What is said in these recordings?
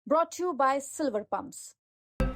brought to you by Silver Pumps.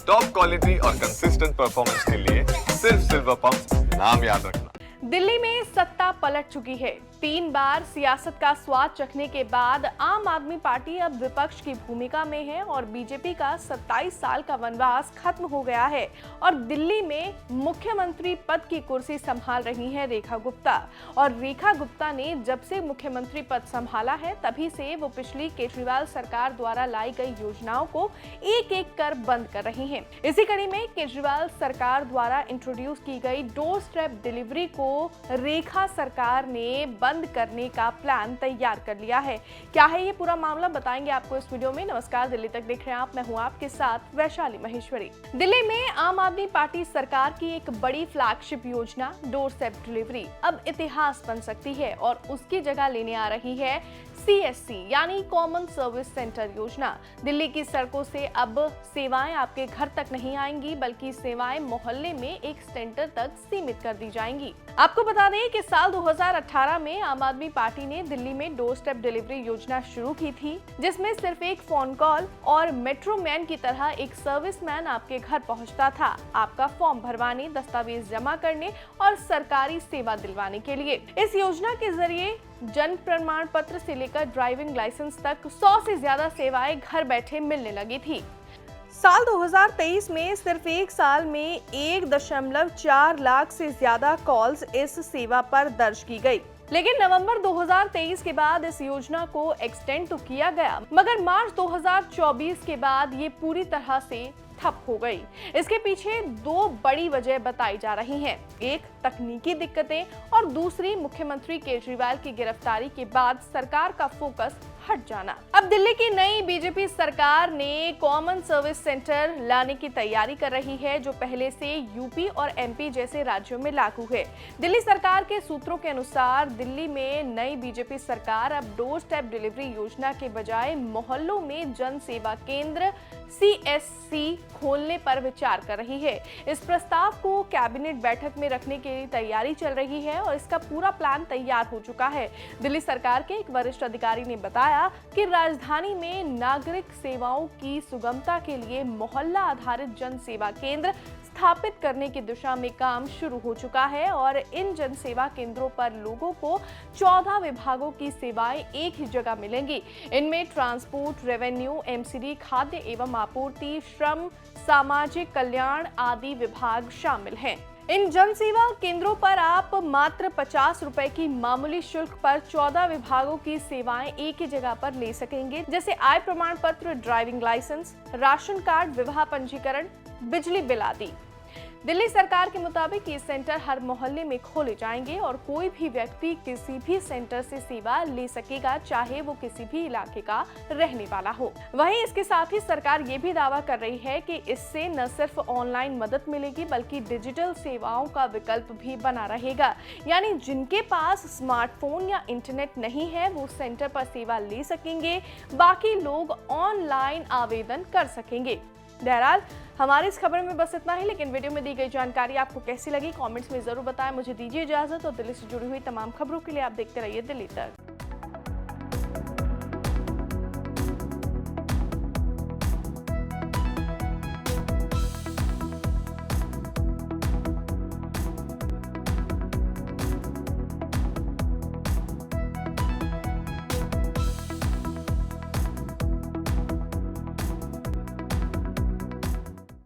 Top quality और consistent performance के लिए सिर्फ सिल्वर पंप्स नाम याद रखना। दिल्ली में सत्ता पलट चुकी है। 3 बार सियासत का स्वाद चखने के बाद आम आदमी पार्टी अब विपक्ष की भूमिका में है और बीजेपी का 27 साल का वनवास खत्म हो गया है और दिल्ली में मुख्यमंत्री पद की कुर्सी संभाल रही हैं रेखा गुप्ता। और रेखा गुप्ता ने जब से मुख्यमंत्री पद संभाला है तभी से वो पिछली केजरीवाल सरकार द्वारा लाई गई योजनाओं को एक-एक कर बंद कर रही हैं। इसी कड़ी में केजरीवाल सरकार द्वारा इंट्रोड्यूस की गई डोर स्टेप डिलीवरी को रेखा सरकार ने बंद करने का प्लान तैयार कर लिया है। क्या है ये पूरा मामला, बताएंगे आपको इस वीडियो में। नमस्कार, दिल्ली तक देख रहे हैं आप, मैं हूं आपके साथ वैशाली महेश्वरी। दिल्ली में आम आदमी पार्टी सरकार की एक बड़ी फ्लैगशिप योजना डोर स्टेप डिलीवरी अब इतिहास बन सकती है और उसकी जगह लेने आ रही है CSC यानी कॉमन सर्विस सेंटर योजना। दिल्ली की सड़कों से अब सेवाएं आपके घर तक नहीं आएंगी बल्कि सेवाएं मोहल्ले में एक सेंटर तक सीमित कर दी जाएंगी। आपको बता दें कि साल 2018 में आम आदमी पार्टी ने दिल्ली में डोर स्टेप डिलीवरी योजना शुरू की थी, जिसमें सिर्फ एक फोन कॉल और मेट्रो मैन की तरह एक सर्विसमैन आपके घर पहुंचता था, आपका फॉर्म भरवाने, दस्तावेज जमा करने और सरकारी सेवा दिलवाने के लिए। इस योजना के जरिए जन्म प्रमाण पत्र से लेकर ड्राइविंग लाइसेंस तक 100 से ज्यादा सेवाएं घर बैठे मिलने लगी थी। साल 2023 में सिर्फ एक साल में 1.4 लाख से ज्यादा कॉल्स इस सेवा पर दर्ज की गई। लेकिन नवंबर 2023 के बाद इस योजना को एक्सटेंड तो किया गया, मगर मार्च 2024 के बाद ये पूरी तरह से ठप हो गई। इसके पीछे 2 बड़ी वजह बताई जा रही हैं। एक, तकनीकी दिक्कतें और दूसरी, मुख्यमंत्री केजरीवाल की गिरफ्तारी के बाद सरकार का फोकस हट जाना। अब दिल्ली की नई बीजेपी सरकार ने कॉमन सर्विस सेंटर लाने की तैयारी कर रही है, जो पहले से यूपी और MP जैसे राज्यों में लागू है। दिल्ली सरकार के सूत्रों के अनुसार दिल्ली में नई बीजेपी सरकार अब डोर स्टेप डिलीवरी योजना के बजाय मोहल्लों में जन सेवा केंद्र CSC खोलने पर विचार कर रही है। इस प्रस्ताव को कैबिनेट बैठक में रखने की तैयारी चल रही है और इसका पूरा प्लान तैयार हो चुका है। दिल्ली सरकार के एक वरिष्ठ अधिकारी ने बताया कि राजधानी में नागरिक सेवाओं की सुगमता के लिए मोहल्ला आधारित जन सेवा केंद्र स्थापित करने की दिशा में काम शुरू हो चुका है और इन जन सेवा केंद्रों पर लोगों को 14 विभागों की सेवाएं एक ही जगह मिलेंगी। इनमें ट्रांसपोर्ट, रेवेन्यू, MCD, खाद्य एवं आपूर्ति, श्रम, सामाजिक कल्याण आदि विभाग शामिल हैं। इन जन सेवा केंद्रों पर आप मात्र 50 रुपए की मामूली शुल्क पर 14 विभागों की सेवाएं एक ही जगह पर ले सकेंगे, जैसे आय प्रमाण पत्र, ड्राइविंग लाइसेंस, राशन कार्ड, विवाह पंजीकरण, बिजली बिल आदि। दिल्ली सरकार के मुताबिक ये सेंटर हर मोहल्ले में खोले जाएंगे और कोई भी व्यक्ति किसी भी सेंटर से सेवा ले सकेगा, चाहे वो किसी भी इलाके का रहने वाला हो। वहीं इसके साथ ही सरकार ये भी दावा कर रही है कि इससे न सिर्फ ऑनलाइन मदद मिलेगी बल्कि डिजिटल सेवाओं का विकल्प भी बना रहेगा। यानी जिनके पास स्मार्टफोन या इंटरनेट नहीं है वो सेंटर पर सेवा ले सकेंगे, बाकी लोग ऑनलाइन आवेदन कर सकेंगे। बहरहाल हमारी इस खबर में बस इतना ही, लेकिन वीडियो में दी गई जानकारी आपको कैसी लगी कमेंट्स में जरूर बताएं। मुझे दीजिए इजाजत और दिल्ली से जुड़ी हुई तमाम खबरों के लिए आप देखते रहिए दिल्ली तक।